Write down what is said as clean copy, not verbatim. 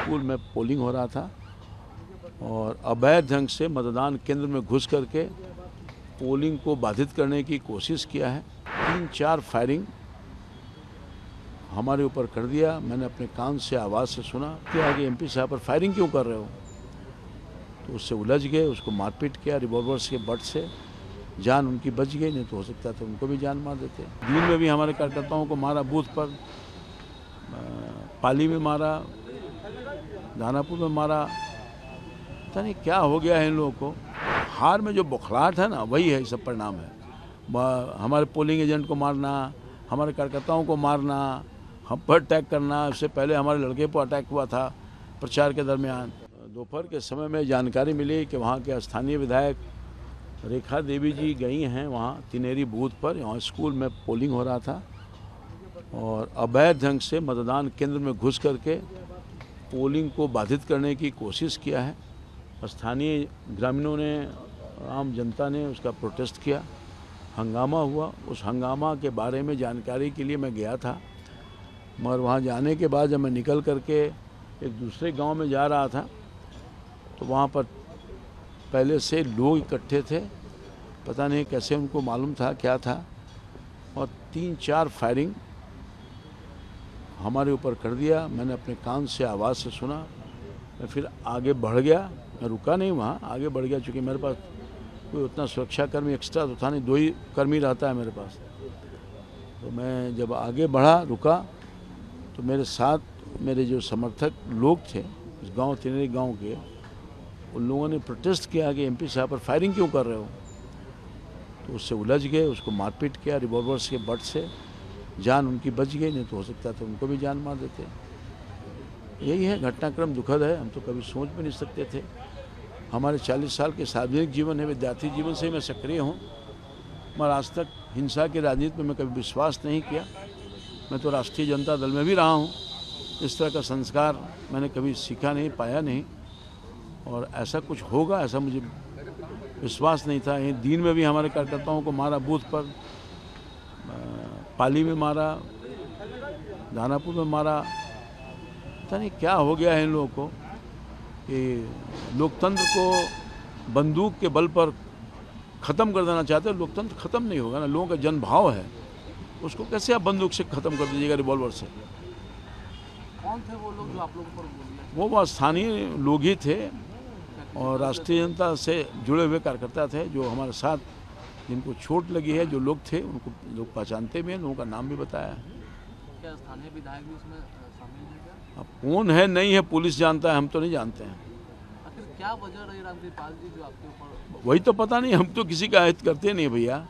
School में polling हो रहा था और अवैध ढंग से मतदान केंद्र में घुस करके पोलिंग को बाधित करने की कोशिश किया है। 3-4 फायरिंग हमारे ऊपर कर दिया। मैंने अपने कान से आवाज़ से सुना कि आगे एमपी साहब पर फायरिंग क्यों कर रहे हो, तो उससे उलझ गए, उसको मारपीट किया रिवॉल्वर्स के बट से। जान उनकी बच गई, नहीं तो हो सकता था उनको भी जान मार देते। दिन में भी हमारे कार्यकर्ताओं को मारा, बूथ पर पाली में मारा, दानापुर में मारा। पता नहीं क्या हो गया है इन लोगों को। हार में जो बौखलाहट है ना, वही है सब परिणाम है। हमारे पोलिंग एजेंट को मारना, हमारे कार्यकर्ताओं को मारना, हम पर अटैक करना। उससे पहले हमारे लड़के पर अटैक हुआ था प्रचार के दरमियान। दोपहर के समय में जानकारी मिली कि वहाँ के स्थानीय विधायक रेखा देवी जी गई हैं वहाँ तिनेरी बूथ पर। यहाँ स्कूल में पोलिंग हो रहा था और अवैध ढंग से मतदान केंद्र में घुस करके पोलिंग को बाधित करने की कोशिश किया है। स्थानीय ग्रामीणों ने, आम जनता ने उसका प्रोटेस्ट किया, हंगामा हुआ। उस हंगामा के बारे में जानकारी के लिए मैं गया था, मगर वहाँ जाने के बाद जब मैं निकल करके एक दूसरे गांव में जा रहा था तो वहाँ पर पहले से लोग इकट्ठे थे। पता नहीं कैसे उनको मालूम था क्या था, और 3-4 फायरिंग हमारे ऊपर कर दिया। मैंने अपने कान से आवाज़ से सुना। मैं फिर आगे बढ़ गया, मैं रुका नहीं वहाँ, आगे बढ़ गया। चूँकि मेरे पास कोई उतना सुरक्षा कर्मी एक्स्ट्रा तो था नहीं, 2 ही कर्मी रहता है मेरे पास। तो मैं जब आगे बढ़ा, रुका, तो मेरे साथ मेरे जो समर्थक लोग थे इस गांव तिनेरी गांव के, उन लोगों ने प्रोटेस्ट किया कि एमपी साहब पर फायरिंग क्यों कर रहे हो, तो उससे उलझ गए, उसको मारपीट किया रिवॉल्वर्स के बट से। जान उनकी बच गई, नहीं तो हो सकता था उनको भी जान मार देते। यही है, घटनाक्रम दुखद है। हम तो कभी सोच भी नहीं सकते थे। हमारे 40 साल के सार्वजनिक जीवन है, विद्यार्थी जीवन से ही मैं सक्रिय हूँ, मगर आज तक हिंसा की राजनीति में मैं कभी विश्वास नहीं किया। मैं तो राष्ट्रीय जनता दल में भी रहा हूँ, इस तरह का संस्कार मैंने कभी सीखा नहीं, पाया नहीं, और ऐसा कुछ होगा ऐसा मुझे विश्वास नहीं था। दिन में भी हमारे कार्यकर्ताओं को मारा, बूथ पर पाली में मारा, दानापुर में मारा। पता नहीं क्या हो गया है इन लोगों को कि लोकतंत्र को बंदूक के बल पर ख़त्म कर देना चाहते हैं। लोकतंत्र ख़त्म नहीं होगा ना, लोगों का जनभाव है, उसको कैसे आप बंदूक से ख़त्म कर दीजिएगा, रिवॉल्वर से। कौन थे वो लोग जो आप लोगों पर बोले? वो स्थानीय लोग ही थे और राष्ट्रीय जनता से जुड़े हुए कार्यकर्ता थे, जो हमारे साथ, जिनको चोट लगी है, जो लोग थे उनको लोग पहचानते भी हैं, लोगों का नाम भी बताया है। क्या स्थानीय विधायक भी उसमें शामिल है क्या? अब कौन है नहीं है पुलिस जानता है, हम तो नहीं जानते हैं। आखिर क्या वजह रही रामकृपाल जी जो आपके ऊपर? वही तो पता नहीं, हम तो किसी का हित करते नहीं भैया।